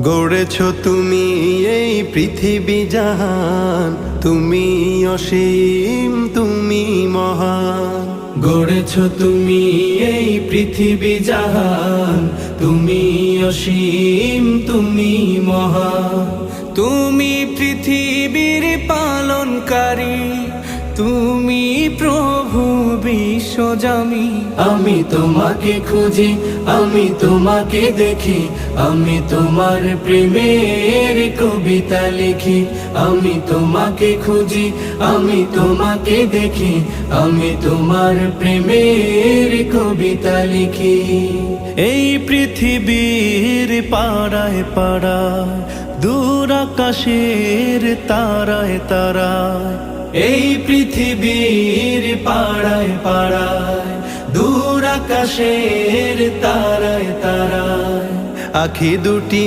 গড়েছ তুমি এই পৃথিবী জাহান, তুমি অসীম তুমি মহান। গড়েছ তুমি এই পৃথিবী জাহান, তুমি অসীম তুমি মহান। তুমি পৃথিবীর পালনকারী, তুমি প্রভু বিশ্বজামি। আমি তোমাকে খুঁজি, আমি তোমাকে দেখি, আমি তোমার প্রেমের কবিতা লিখি। আমি তোমাকে খুঁজি, আমি তোমাকে দেখি, আমি তোমার প্রেমের কবিতা লিখি। এই পৃথিবীর পাড়ায় পাড়ায়, দূর আকাশের তারায় তারায়, এই পৃথিবীর পাড়ায় পাড়ায়, দূর আকাশের তারায় তারায়, আখি দুটি